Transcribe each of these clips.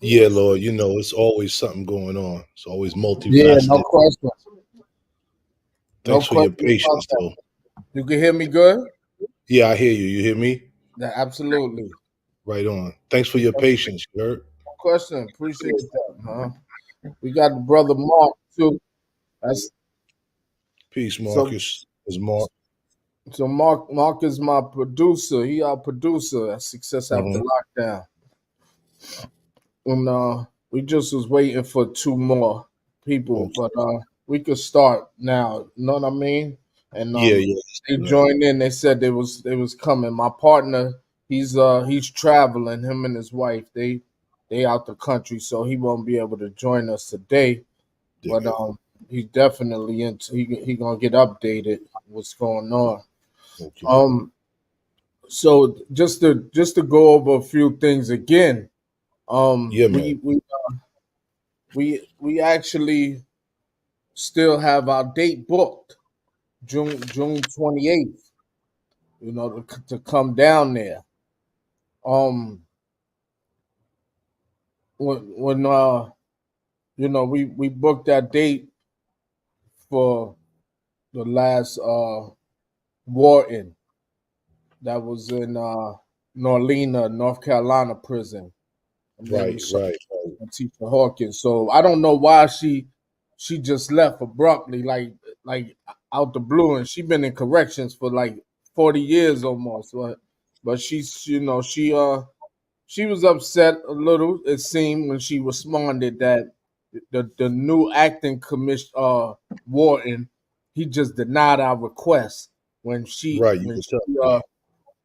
Yeah, Lord, it's always something going on. It's always Yeah, no multifaceted. question. No Thanks for your question about patience, that. though. You can hear me good? Yeah, I hear you. You hear me? Yeah, absolutely. Right on. Thanks for your No patience, you heard? question. Appreciate that, huh? We got the brother Mark too. That's Peace, so Marcus. Is Mark. so Mark is my producer. He our producer at Success After Hmm. Lockdown. And we just was waiting for two more people, Okay. but we could start now. You know what I mean? And Yeah, yeah. they Right. joined in. They said they was coming. My partner, he's traveling. Him and his wife, they out the country, so he won't be able to join us today. Dig But it. he's definitely into. He gonna get updated. What's going on? Okay. Um, so just to go over a few things again. Yeah, man. We actually still have our date booked, June 28th. To come down there. Um, when we booked that date for the last Wharton that was in Norlena, North Carolina prison. Her name Right, was right. Teacher Hawkins. So I don't know why she just left abruptly, like out the blue, and she been in corrections for like 40 years almost. But she was upset a little. It seemed when she responded that the new acting commission warden, he just denied our request when she Right, you when can she tell me that.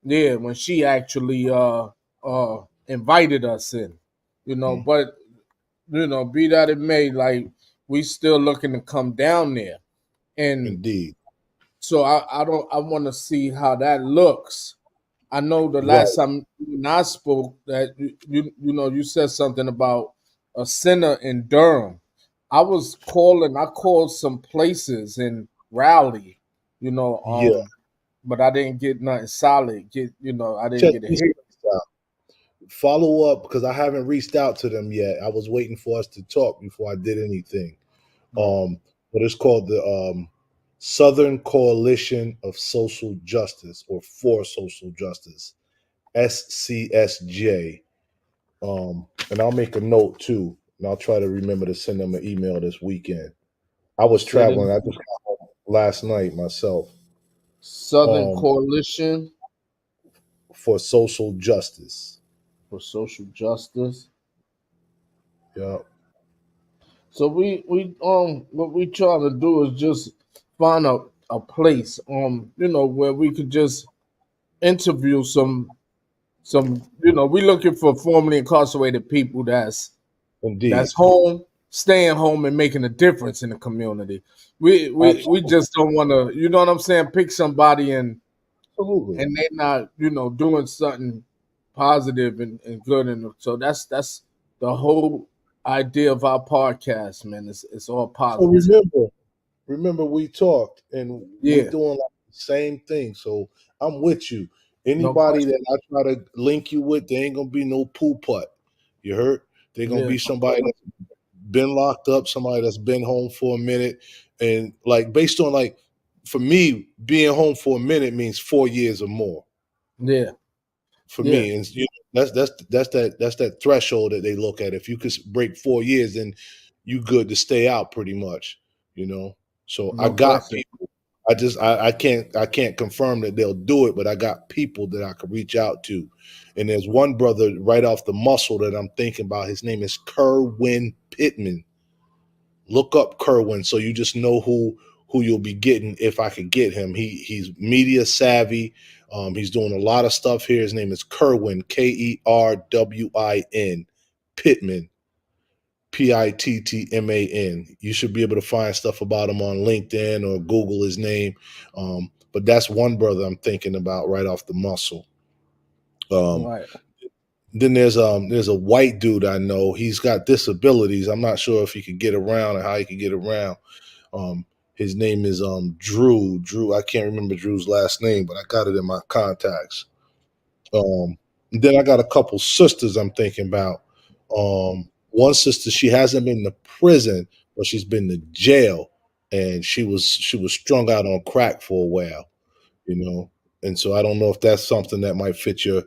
yeah, when she actually invited us in, Mm. but be that it may, like we still looking to come down there. And Indeed. so I want to see how that looks. I know the last Right. time you and I spoke that you said something about a center in Durham. I called some places in Raleigh, you know, Yeah. but I didn't get nothing solid. I didn't Check get a this hit. out. Follow up because I haven't reached out to them yet. I was waiting for us to talk before I did anything. Right. But it's called the Southern Coalition of Social Justice or for Social Justice, SCSJ. And I'll make a note too, and I'll try to remember to send them an email this weekend. I was Said it, traveling. I just got home last night myself. Southern Um, Coalition for social justice. for Social Justice. Yeah. So what we trying to do is just find a place where we could just interview some we looking for formerly incarcerated people that's Indeed. home, staying home and making a difference in the community. We Absolutely. just don't want to, you know what I'm saying, pick somebody Absolutely. and they not doing something positive and good, and so that's the whole idea of our podcast, man. It's all So positive. remember we talked and we Yeah, doing like the same thing. So I'm with you. no Anybody question. that I try to link you with, there ain't gonna be no poo putt. You heard? They're gonna Yeah, be somebody that's been locked up, somebody that's been home for a minute. And like based on like for me, being home for a minute means 4 years or more yeah, for yeah, me. And that's that threshold that they look at. If you could break 4 years, then you good to stay out pretty much, you know. So I no got question. people. I can't confirm that they'll do it, but I got people that I could reach out to. And there's one brother right off the muscle that I'm thinking about. His name is Kerwin Pittman. Look up Kerwin so you just know who you'll be getting if I could get him. He's media savvy. He's doing a lot of stuff here. His name is Kerwin, Kerwin Pittman, Pittman. You should be able to find stuff about him on LinkedIn or Google his name. But that's one brother I'm thinking about right off the muscle. Um, Right. then there's a white dude I know. He's got disabilities. I'm not sure if he could get around or how he could get around. Um, his name is Drew. Drew, I can't remember Drew's last name, but I got it in my contacts. Then I got a couple sisters I'm thinking about. One sister, she hasn't been to prison, but she's been to jail, and she was strung out on crack for a while, you know. And so I don't know if that's something that might fit your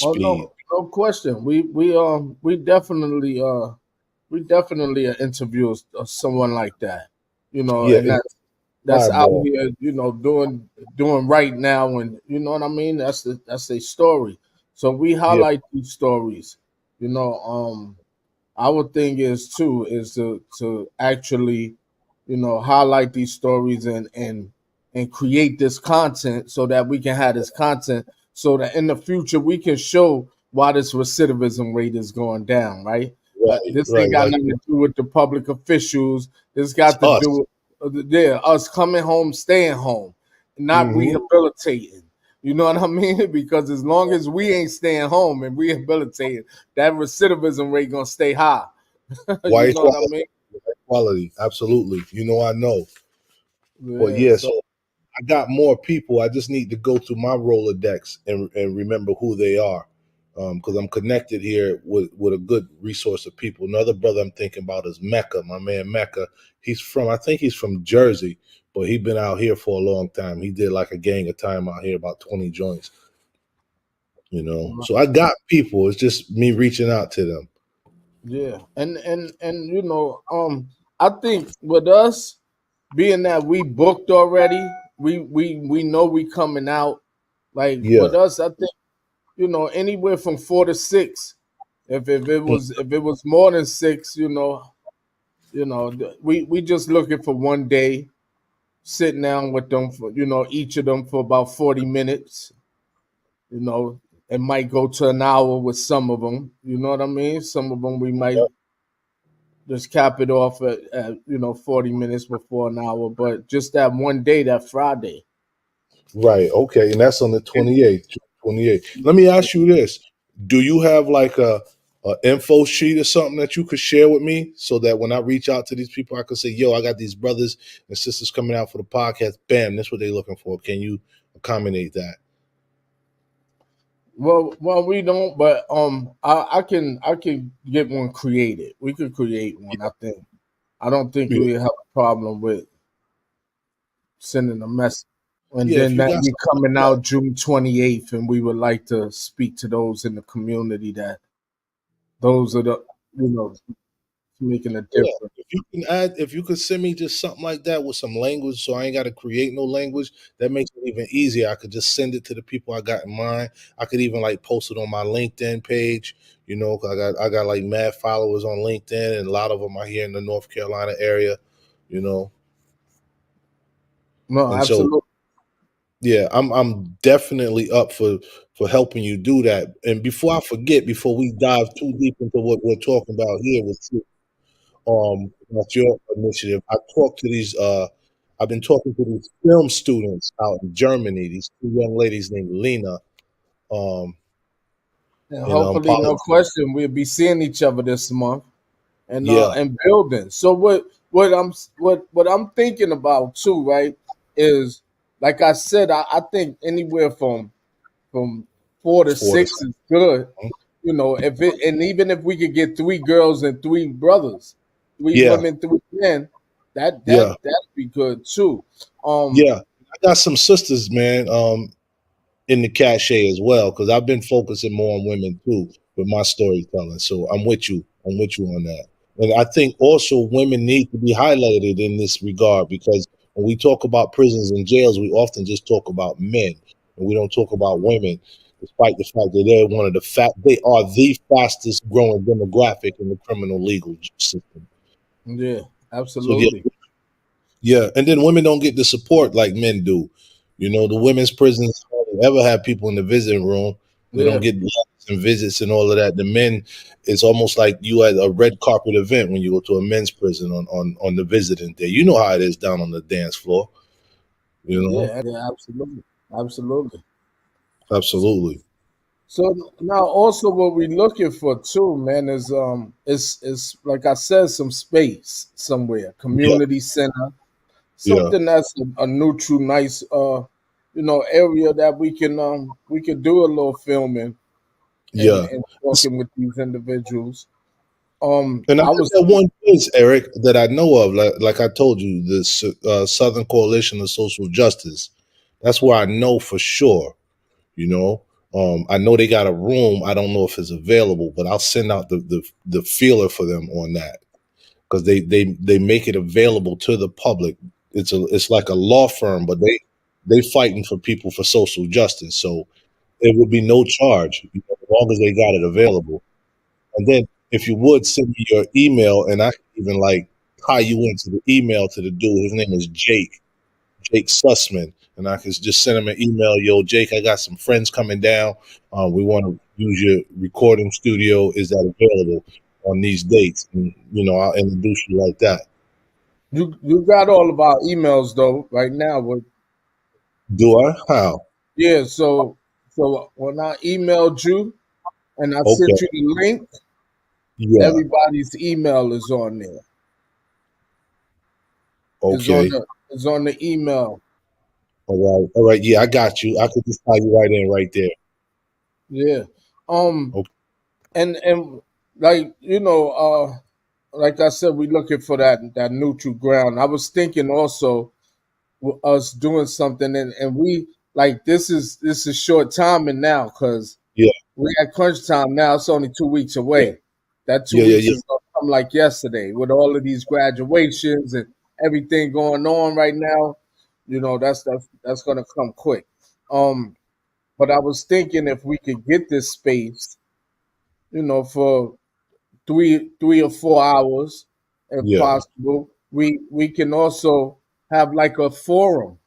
Oh speed. no, no question. We definitely interview someone like that, Yeah, and it's that's out fireball. here, doing right now, and you know what I mean. That's a story. So we Yeah, highlight these stories. You know, our thing is too is to actually, highlight these stories and create this content so that we can have this content so that in the future we can show why this recidivism rate is going down, right? right, This ain't right. got Like nothing to do with the public officials. This it's got to us. do with us coming home, staying home, not Hmm. rehabilitating. You know what I mean? Because as long as we ain't staying home and rehabilitating, that recidivism rate gonna stay high. You White know what I quality, mean? white quality. Absolutely. I know. But Yeah. yeah, So so I got more people. I just need to go through my Rolodex and remember who they are. Because I'm connected here with a good resource of people. Another brother I'm thinking about is Mecca, my man Mecca. I think he's from Jersey, but he been out here for a long time. He did like a gang of time out here, about 20 joints, you know. So I got people. It's just me reaching out to them. yeah, and I think with us being that we booked already, we know we coming out. Like Yeah. with us, I think anywhere from 4 to 6. If it was more than 6, we just looking for one day, sitting down with them for each of them for about 40 minutes. You know, it might go to an hour with some of them. You know what I mean? Some of them we might just cap it off at 40 minutes before an hour, but just that one day, that Friday. Right. Okay. And that's on the 28th. 28th. Let me ask you this. Do you have like a info sheet or something that you could share with me so that when I reach out to these people, I could say, yo, I got these brothers and sisters coming out for the podcast. Bam, that's what they're looking for. Can you accommodate that? Well, we don't, but I can get one created. We could create one. I think. I don't think Yeah. we have a problem with sending a message. And Yeah. If then you that got we something coming like that. out June 28th, and we would like to speak to those in the community that those are the making a Yeah. difference. If you could send me just something like that with some language, so I ain't got to create no language, that makes it even easier. I could just send it to the people I got in mind. I could even like post it on my LinkedIn page. 'Cause I got like mad followers on LinkedIn, and a lot of them are here in the North Carolina area. You know, No, and so absolutely. yeah, I'm definitely up for helping you do that. And before I forget, before we dive too deep into what we're talking about here with you, that's your initiative. I've been talking to these film students out in Germany, these two young ladies named Lena, um, And and hopefully, no Polly. question, we'll be seeing each other this month and Yeah, building. So what I'm thinking about too, right, is like I said, I think anywhere from four to for the six is good. If it and even if we could get 3 girls and 3 brothers, three yeah, women, 3 men, yeah, that'd be good too. Um, yeah. I got some sisters, man. In the cachet as well because I've been focusing more on women too with my storytelling. So I'm with you. I'm with you on that. And I think also women need to be highlighted in this regard because when we talk about prisons and jails, we often just talk about men and we don't talk about women, despite the fact that they are the fastest growing demographic in the criminal legal system. yeah, So yeah, absolutely. yeah, and then women don't get the support like men do. The women's prisons hardly ever have people in the visiting room. We don't Yeah, get letters and visits and all of that. The men, it's almost like you at a red carpet event when you go to a men's prison on the visiting day. You know how it is down on the dance floor. You know, yeah, absolutely, absolutely. absolutely. So now also what we're looking for too, man, is like I said, some space somewhere, Yeah, community center, yeah, something that's a neutral, nice area that we can do a little filming and yeah. and talking with these individuals. And I I got was that one case, Eric, that I know of. Like I told you, the Southern Coalition of Social Justice. That's where I know for sure. You know, I know they got a room. I don't know if it's available, but I'll send out the feeler for them on that because they make it available to the public. It's like a law firm, but they fighting for people for social justice. So it would be no charge, you know, as long as they got it available. And then if you would send me your email, and I can even like tie you into the email to the dude. His name is Jake Sussman, and I can just send him an email. Yo, Jake, I got some friends coming down. We want to use your recording studio. Is that available on these dates? And I'll introduce you like that. you got all of our emails though right now. Do I? How? Yeah, so when I emailed you and I Okay. sent you the link, Yeah. everybody's email is on there. Okay. Is on the email. All right. All right. Yeah, I got you. I could just tie you right in right there. Yeah. Um Okay. and like like I said, we looking for that neutral ground. I was thinking also with us doing something, and we like this is short timing now because Yeah. we at crunch time now. It's only 2 weeks Yeah. away. That two Yeah. Yeah. weeks Yeah. is gonna come like yesterday with all of these graduations and everything going on right now. That's gonna come quick. Um, but I was thinking if we could get this space, for 3 or 4 hours, if Yeah. possible, we can also have like a forum.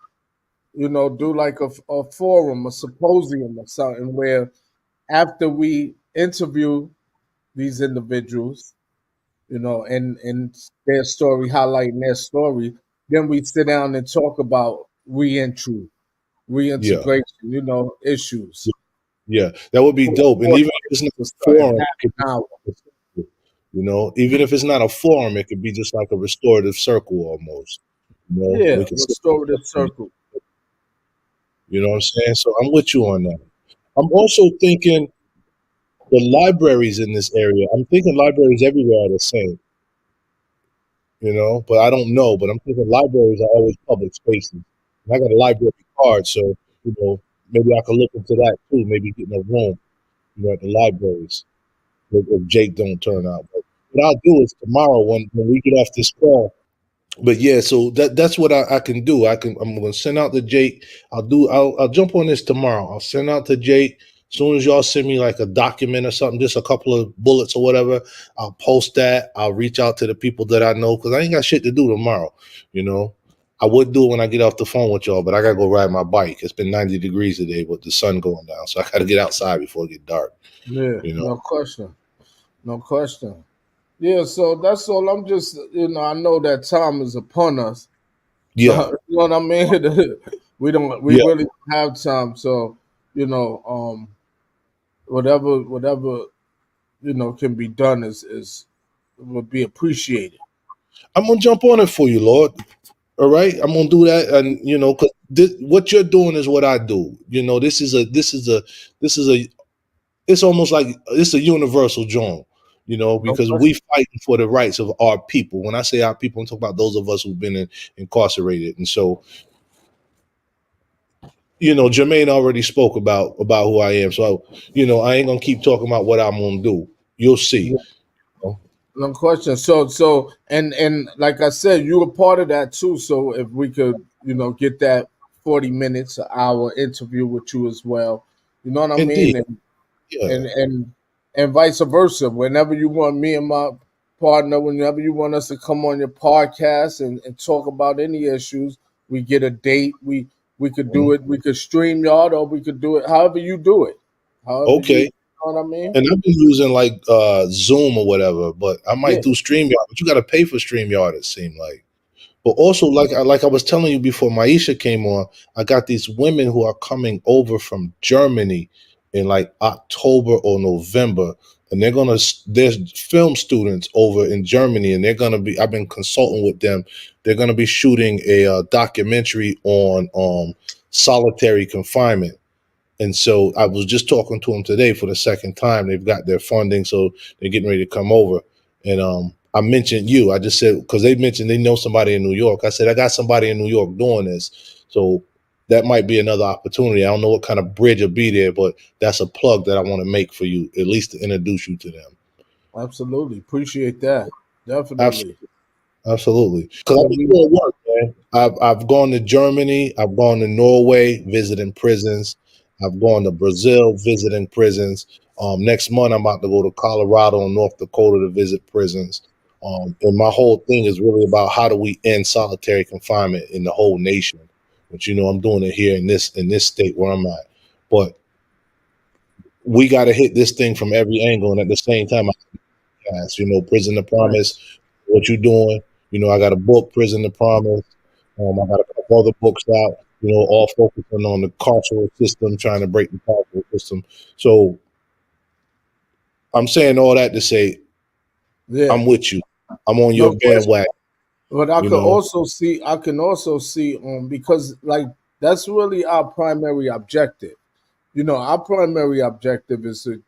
Do like a forum, a symposium or something where after we interview these individuals, and their story, highlighting their story, then we sit down and talk about reentry, Yeah. reintegration, issues Yeah. That would be for dope. And 40 even if it's not minutes or a something, forum, half it could an hour. be, even if it's not a forum, it could be just like a restorative circle almost. Yeah, We can sit restorative there. circle. You know what I'm saying? So I'm with you on that. I'm also thinking the libraries in this area. I'm thinking libraries everywhere are the same, but I don't know. But I'm thinking libraries are always public spaces. And I got a library card, so maybe I could look into that too. Maybe getting a room, at the libraries if Jake don't turn out. But what I'll do is tomorrow when we get off this call, but yeah, so that's what I can do. I'm gonna send out to Jake. I'll jump on this tomorrow. I'll send out to Jake. As soon as y'all send me like a document or something, just a couple of bullets or whatever, I'll post that. I'll reach out to the people that I know because I ain't got shit to do tomorrow. You know, I would do it when I get off the phone with y'all, but I gotta go ride my bike. It's been 90 degrees today with the sun going down, so I gotta get outside before it get dark. Yeah, You know, no question. No question. Yeah, so that's all. I'm just, I know that time is upon us. So, yeah, you know what I mean? We yeah. really don't have time. So, whatever, can be done is would be appreciated. I'm gonna jump on it for you, Lord. All right, I'm gonna do that, and because what you're doing is what I do. This is a. It's almost like it's a universal joint. No Because we question. fighting for the rights of our people. When I say our people, I'm talking about those of us who've been incarcerated. And so, Jermaine already spoke about who I am. So, I ain't gonna keep talking about what I'm gonna do. You'll see. Yeah, no question. So and like I said, you were part of that too. So if we could, get that 40 minutes, an hour interview with you as well. You know what I mean? Indeed. And Yeah. and and and vice versa. Whenever you want me and my partner, whenever you want us to come on your podcast and talk about any issues, we get a date. We could do Mhm. it. We could stream yard, or we could do it however you do it. However you Okay. know what I mean? And I've been using like Zoom or whatever, but I Yeah, might do StreamYard. But you got to pay for StreamYard. It seemed like. But also, like I was telling you before Maisha came on, I got these women who are coming over from Germany in like October or November, and there's film students over in Germany, and they're gonna be. I've been consulting with them. They're gonna be shooting a documentary on solitary confinement. And so I was just talking to them today for the second time. They've got their funding, so they're getting ready to come over. And I mentioned you. I just said because they mentioned they know somebody in New York. I said I got somebody in New York doing this, so that might be another opportunity. I don't know what kind of bridge will be there, but that's a plug that I want to make for you, at least to introduce you to them. Absolutely. Appreciate that. Absolutely. Definitely. Absolutely. Because Yeah, I've been doing work, man. I've gone to Germany. I've gone to Norway visiting prisons. I've gone to Brazil visiting prisons. Next month, I'm about to go to Colorado and North Dakota to visit prisons. And my whole thing is really about how do we end solitary confinement in the whole nation. But I'm doing it here in this state where I'm at. But we got to hit this thing from every angle, and at the same time, Prison to right. Promise, what you doing. I got a book, Prison to Promise. I got a couple other books out, all focusing on the carceral system, trying to break the carceral system. So I'm saying all that to say Yeah. I'm with you. I'm on your No question. bandwagon, But I you could know? also see, because like that's really our primary objective. Our primary objective is to,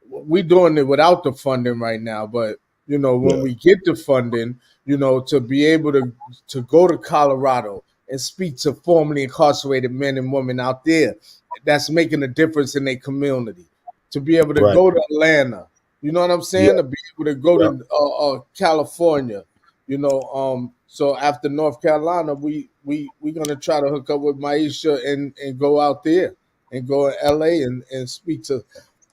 we're doing it without the funding right now, but when Yeah, we get the funding, to be able to go to Colorado and speak to formerly incarcerated men and women out there that's making a difference in their community, to be able to right. go to Atlanta, you know what I'm Yeah, saying, to be able to go yeah, to California, so after North Carolina, we gonna try to hook up with Maisha and go out there and go to LA and speak to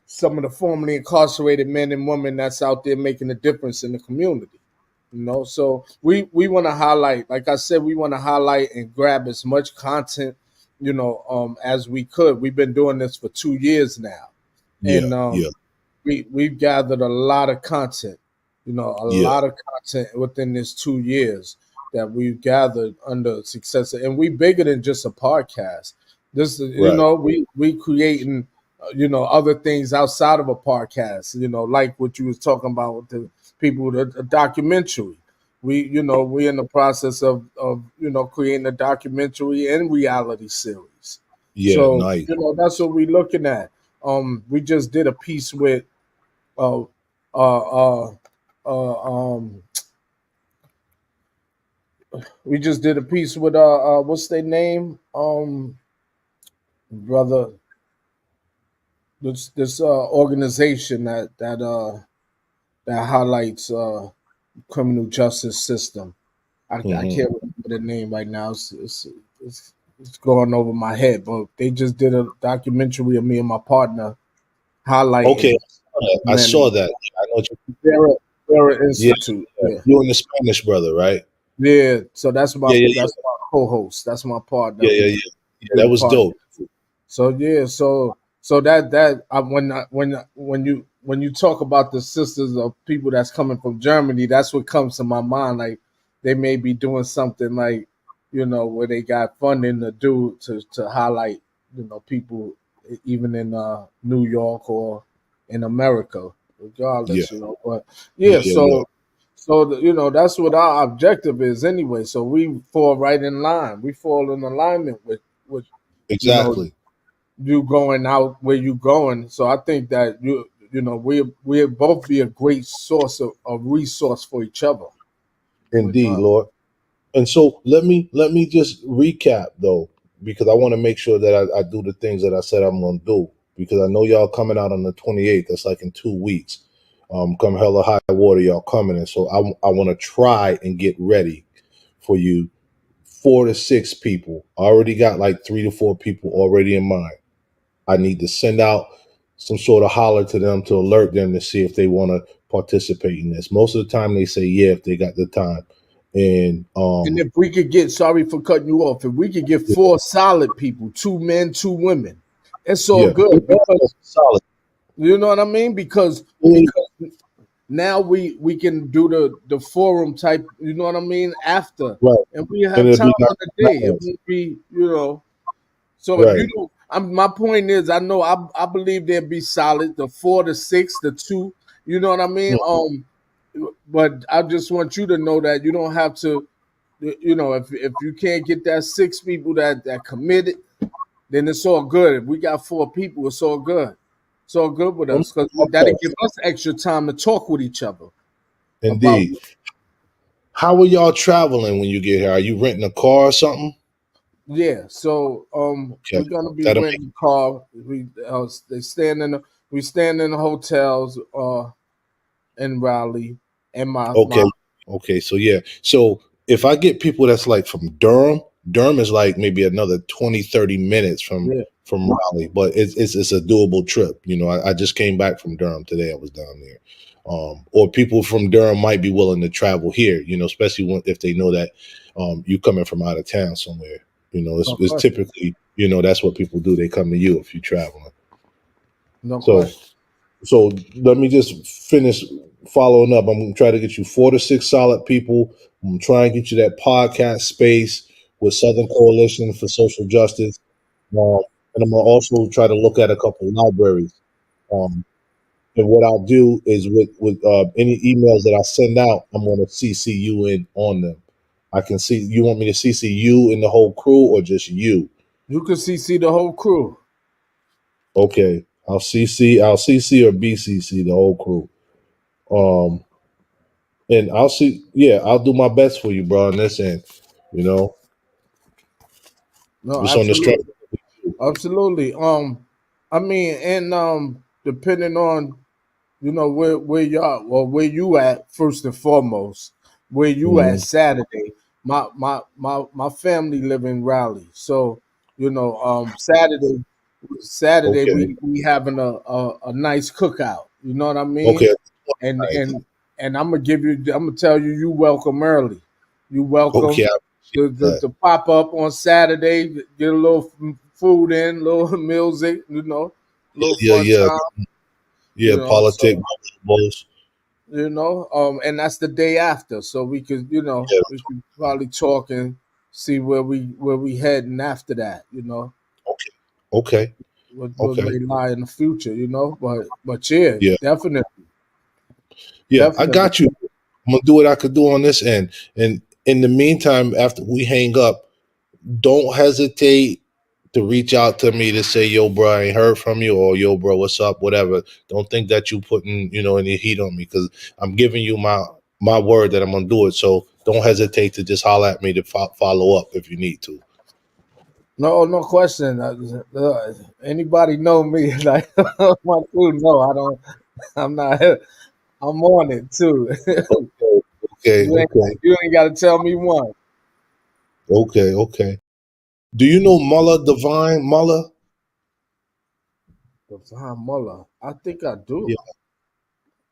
some of the formerly incarcerated men and women that's out there making a difference in the community. So we want to highlight, like I said, we want to highlight and grab as much content, as we could. We've been doing this for 2 years now, yeah, and yeah, we've gathered a lot of content, a yeah. lot of content within this 2 years that we've gathered under success. And we bigger than just a podcast. This, Right. we creating, other things outside of a podcast. Like what you was talking about with the people with a documentary. We in the process of creating a documentary and reality series. Yeah, So nice. that's what we're looking at. We just did a piece with uh uh uh um we just did a piece with what's their name? Brother, this organization that highlights criminal justice system. I Hmm. can't remember the name right now. It's going over my head, but they just did a documentary of me and my partner Okay, highlighting I saw men. that. I know what you. Vera Yeah, Institute. yeah. Yeah. You and the Spanish brother, right? Yeah, so that's my Yeah, yeah, that's yeah, my co-host. That's my partner. yeah, yeah, We yeah. Yeah, we that the was partner. dope. So yeah, so that when you talk about the sisters of people that's coming from Germany, that's what comes to my mind. Like they may be doing something like where they got funding to do to highlight people even in New York or in America, Yeah, regardless. But yeah, yeah, yeah, yeah. that's what our objective is anyway. So we fall right in line. We fall in alignment with you know Exactly. you going out where you going. So I think that we both be a great source of resource for each other. With Indeed, Lord. And so let me just recap though, because I want to make sure that I do the things that I said I'm going to do. Because I know y'all coming out on the 28th. That's like in 2 weeks. Come hell or high water, y'all coming, and so I want to try and get ready for you. 4 to 6 people. I already got like 3 to 4 people already in mind. I need to send out some sort of holler to them to alert them to see if they want to participate in this. Most of the time, they say yeah if they got the time. And And if we could get, sorry for cutting you off, if we could get yeah, four solid people, two men, two women, it's all yeah, good because solid. you know what I mean. Because now we can do the forum type. You know what I mean after, Right, and we and have it'll time be on the day. It nice. won't be. So if you Right. don't, my point is, I know I believe they'd be solid. The 4 to 6, the two. You know what I mean? Mhm. But I just want you to know that you don't have to. If you can't get that 6 people that committed, then it's all good. If we got 4 people, it's all good. It's all good with us because that'll Okay. give us extra time to talk with each other. about Indeed. How are y'all traveling when you get here? Are you renting a car or something? yeah. So Okay, we're gonna be that'll make renting a car. They staying in the we staying in the hotels in Raleigh, and my okay. Okay, so yeah. So if I get people that's like from Durham, Durham is like maybe another 20, 30 minutes yeah. from Raleigh, but it's a doable trip. I just came back from Durham today. I was down there. Or people from Durham might be willing to travel here, especially if they know that you coming from out of town somewhere. No It's question. typically, that's what people do. They come to you if you're traveling. No So question. so let me just finish following up. I'm going to try to get you 4 to 6 solid people. I'm going to try and get you that podcast space with Southern Coalition for Social Justice. Um, and I'm going to also try to look at a couple of libraries. Um, and what I'll do is with any emails that I send out, I'm going to CC you in on them. I can see you want me to CC you in the whole crew or just you? You can see the whole crew. Okay, I'll CC or BCC the whole crew. Um, And I'll do my best for you, bro, on this end. You know, No, just on the strength. absolutely. Absolutely. I mean, and depending on where y'all or where you at first and foremost, where you at Mhm. Saturday. My family live in Raleigh, so Saturday Okay. we having a nice cookout. You know what I mean? Okay. And Nice. and and I'm gonna tell you, you welcome early. You Okay. welcome I to, appreciate that. pop up on Saturday, get a little food in, little music, little Yeah. fun Yeah. time, Yeah. Politic. So Both. and that's the day after, so Yeah. we could probably talk and see where we heading after that. Okay. Okay. What Okay. may lie in the future. But yeah, Yeah. definitely, Yeah. I definitely. got you. I'm gonna do what I could do on this end. And in the meantime, after we hang up, don't hesitate to reach out to me to say, yo, bro, I ain't heard from you, or yo, bro, what's up, whatever. Don't think that you putting, any heat on me, because I'm giving you my word that I'm gonna do it. So don't hesitate to just holler at me to follow up if you need to. No question. Anybody know me? Like my crew? No, I don't. I'm not. I'm on it too. Okay, okay, you ain't okay, you ain't got to tell me one. okay, okay. Do you know Mullah Divine? Mullah? Divine Muller. I think I do. Yeah,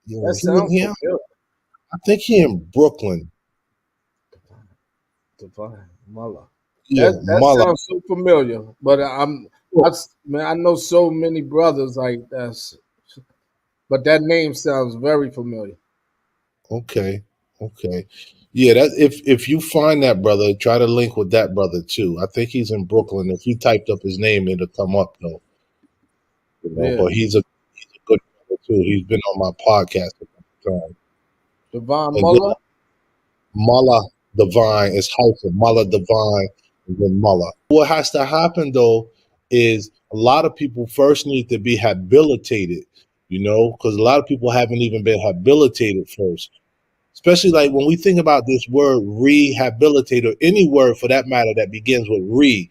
yeah. That He in sounds here? familiar. I think he in Brooklyn. Divine Muller. Yeah, That Mullah. sounds so familiar. But man, I know so many brothers like that's. But that name sounds very familiar. Okay. Okay. Yeah, that if you find that brother, try to link with that brother too. I think he's in Brooklyn. If you typed up his name, it'll come up though. Yeah, But he's a good brother too. He's been on my podcast a couple times. Divine And then Muller. Mullah Divine is hyphen. Mullah Divine and then Mullah. What has to happen though is a lot of people first need to be habilitated, because a lot of people haven't even been habilitated first. Especially like when we think about this word rehabilitate, or any word for that matter that begins with re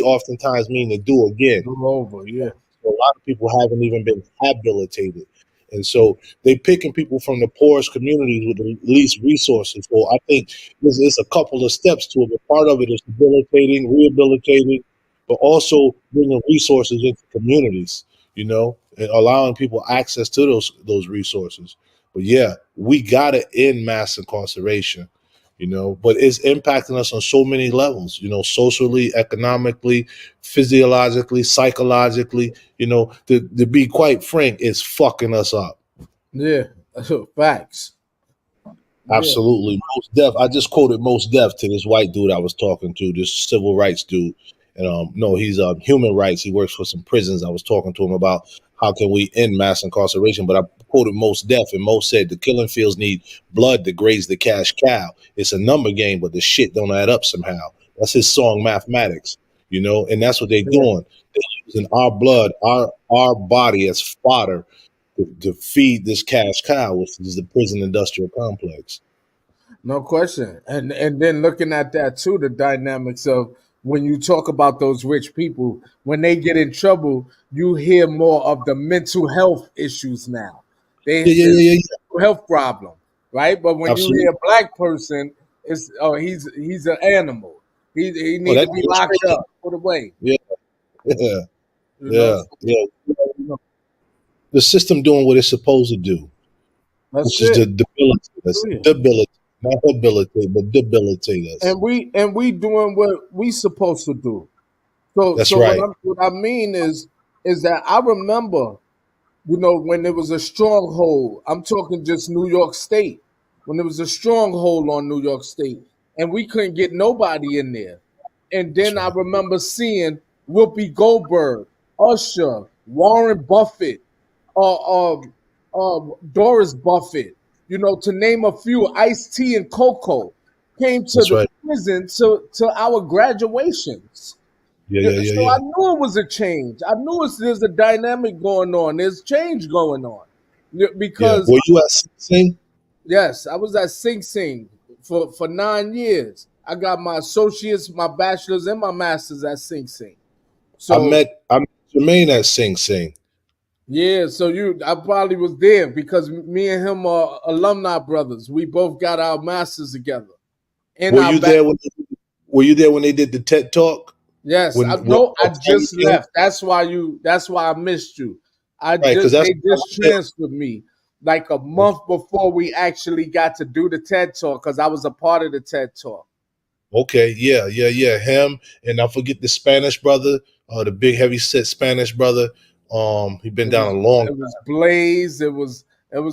oftentimes mean to do again. Go over. Yeah, So a lot of people haven't even been habilitated. And so they picking people from the poorest communities with the least resources. So I think there's a couple of steps to it. But part of it is debilitating, rehabilitating, but also bringing resources into communities, and allowing people access to those resources. But yeah, we gotta end mass incarceration, but it's impacting us on so many levels, socially, economically, physiologically, psychologically, to be quite frank, it's fucking us up. yeah. Facts. Yeah, Absolutely. Most Def. I just quoted Most Def to this white dude I was talking to, this civil rights dude. And no, he's human rights. He works for some prisons. I was talking to him about how can we end mass incarceration. But I quoted Most Def, and Most said the killing fields need blood to graze the cash cow. It's a number game, but the shit don't add up somehow. That's his song Mathematics, and that's what they're yeah, doing. They're using our blood, our body as fodder to feed this cash cow, which is the prison industrial complex. No question. And then looking at that too, the dynamics of when you talk about those rich people, when they get in trouble, you hear more of the mental health issues now. Yeah, yeah, The yeah, yeah, mental health problem, right? But yeah. when you hear Absolutely. a black person, it's oh he's an animal. He Oh, need to that's be locked frustrating. up, put away. Yeah, yeah, You know, yeah, so, yeah. you know, The system doing what it's supposed to do, that's which is to it. debilitate us, Period. not habilitate, but debilitate us. And we doing what we supposed to do. So That's so what right. I mean is that I remember, when there was a stronghold. I'm talking just New York State. When there was a stronghold on New York State, and we couldn't get nobody in there. And That's then I right. remember seeing Whoopi Goldberg, Usher, Warren Buffett, Doris Buffett, to name a few, Ice T and Coco, came to That's the right. prison to our graduations. Yeah, Yeah, yeah, yeah, so I yeah. knew it was a change. I knew there's a dynamic going on. There's change going on. Yeah, Yeah. because Were you at Sing? yes, I was at Sing Sing for 9 years. I got my associates, my bachelor's, and my master's at Sing Sing. So I met Jermaine at Sing Sing. yeah, so I probably was there because me and him are alumni brothers. We both got our masters together in Were our you back. there when Were you there when they did the TED Talk? Yes, I When no, I Tammy just came? left. That's why I missed you. Right, because that's They just transferred me like a month before we actually got to do the TED Talk because I was a part of the TED Talk. okay. Yeah, yeah, yeah. Him and I forget the Spanish brother, the big heavy set Spanish brother. He been It down was a long. it was Blaze. It was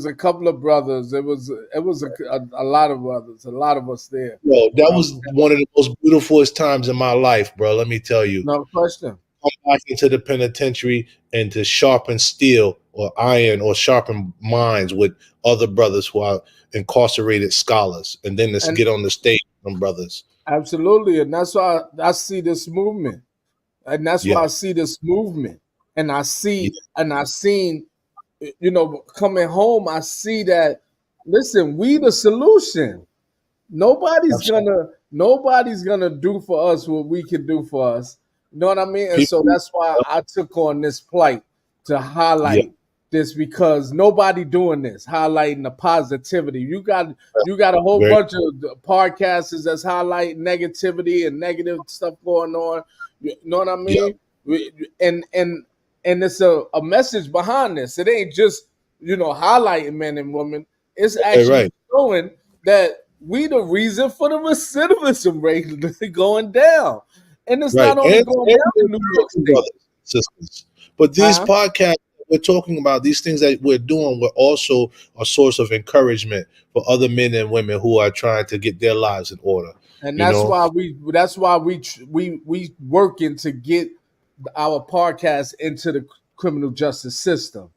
a couple of brothers. It was a lot of brothers. A lot of us there. Yo, that Um, was one of the most beautifulest times in my life, bro. Let me tell you. no question. Come back into the penitentiary and to sharpen steel or iron or sharpen minds with other brothers who are incarcerated scholars, and then let's And get on the stage with them brothers. absolutely, and that's why I see this movement. And that's why Yeah, I see this movement. And yeah, I seen, coming home, I see that, listen, we the solution. absolutely. Nobody's gonna do for us what we can do for us. You know what I mean? And so People, that's why I took on this plight to yeah, highlight this because nobody doing this, highlighting the positivity. You got a whole very bunch of podcasters that's highlighting negativity and negative stuff going on. You know what I yeah, mean? And it's a message behind this. It ain't just highlighting men and women. It's actually right, showing that we the reason for the recidivism rate going down. And it's right, not only going and down we're in New York encouraging State. brothers and sisters. But these Huh? podcasts that we're talking about, these things that we're doing, we're also a source of encouragement for other men and women who are trying to get their lives in order. And You know, that's why we working to get our podcast into the criminal justice system.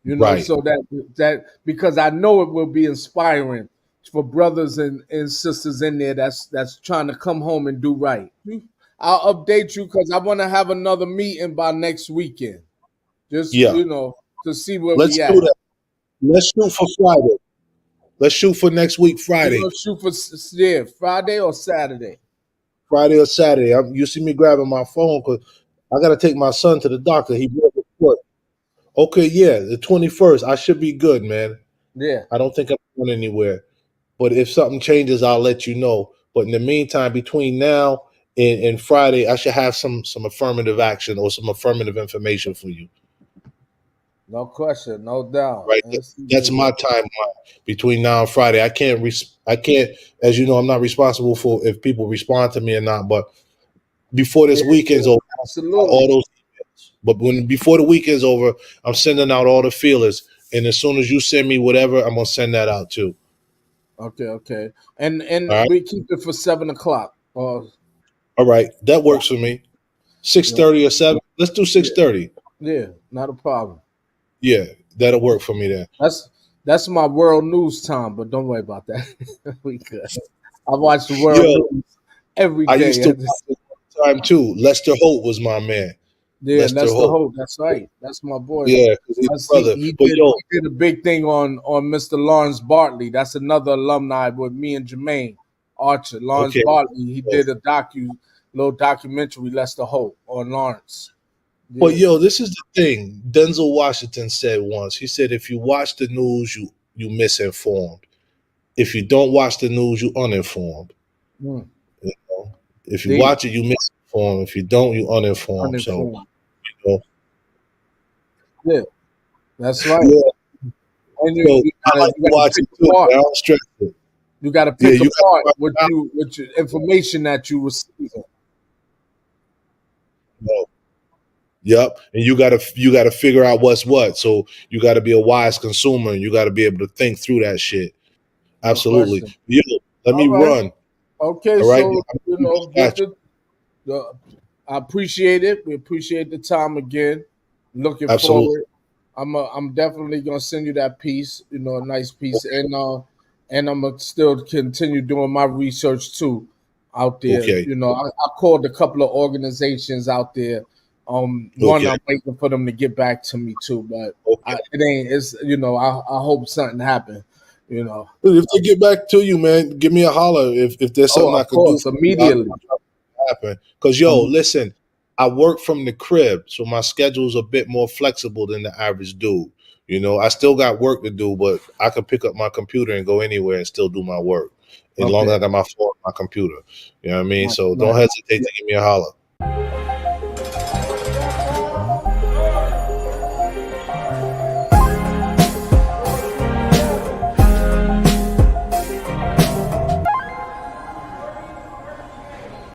right, So that because I know it will be inspiring for brothers and sisters in there that's trying to come home and do right. I'll update you because I want to have another meeting by next weekend. Just yeah. to see where Let's we do at. that. Let's shoot for Friday. Let's shoot for next week, We're Friday. gonna shoot for Friday or Saturday. Friday or Saturday. You see me grabbing my phone because I got to take my son to the doctor. He broke his foot. Okay, yeah, the 21st. I should be good, man. Yeah. I don't think I'm going anywhere. But if something changes, I'll let you know. But in the meantime, between now and Friday, I should have some affirmative action or some affirmative information for you. No question, no doubt. Right? Let's see That's where we my at. timeline between now and Friday. I can't, as you know, I'm not responsible for if people respond to me or not. But before Yeah, this weekend's over, absolutely. all those emails. But before the weekend's over, I'm sending out all the feelers. And as soon as you send me whatever, I'm gonna send that out too. Okay, okay. And All and right. we keep it for 7 o'clock. All right. That works for me. Six Yeah, thirty or 7. Let's do yeah, 6:30. yeah, not a problem. Yeah, that'll work for me then. That's my world news time, but don't worry about that. We good. I watch the world Yo, news every I used day. to watch it all the time too. Lester Holt was my man. Yeah, Lester Lester Holt. Holt. That's right. That's my boy. Yeah, because he's That's, brother. But yo, he did a big thing on Mr. Lawrence Bartley. That's another alumni with me and Jermaine Archer. Lawrence okay. Bartley. He So, did a little documentary, Lester Holt, on Lawrence. but Yeah. yo, this is the thing. Denzel Washington said once. He said, "If you watch the news, you misinformed. If you don't watch the news, you uninformed. Mm. You know? If you Deep. watch it, you misinformed. If you don't, you uninformed." So, Uninformed. you know, Yeah. That's right. yeah. And So I like you to gotta watch pick it too. apart. I don't stress it. You gotta Yeah, pick you got apart to what find you with your information that you receive. out. Yep, and you gotta figure out what's what. So you got to be a wise consumer, and you got to be able to think through that shit. No Absolutely. question. Yo, let All me right. run. Okay, All right. so Got you. I appreciate it. We appreciate the time again. Looking Absolutely. forward. I'm definitely gonna send you that piece. A nice piece, and I'm gonna still continue doing my research too out there. Okay. I called a couple of organizations out there. One Okay. I'm waiting for them to get back to me too, but Okay. it ain't. It's I hope something happen. If they get back to you, man, give me a holler. If there's Oh, something I of could do course, for you, I'll immediately. try to make it happen. Because yo, Um, listen, I work from the crib, so my schedule's a bit more flexible than the average dude. I still got work to do, but I can pick up my computer and go anywhere and still do my work. As long as okay. I got my phone, my computer. You know what I mean? Nice, So don't nice. hesitate to give me a holler.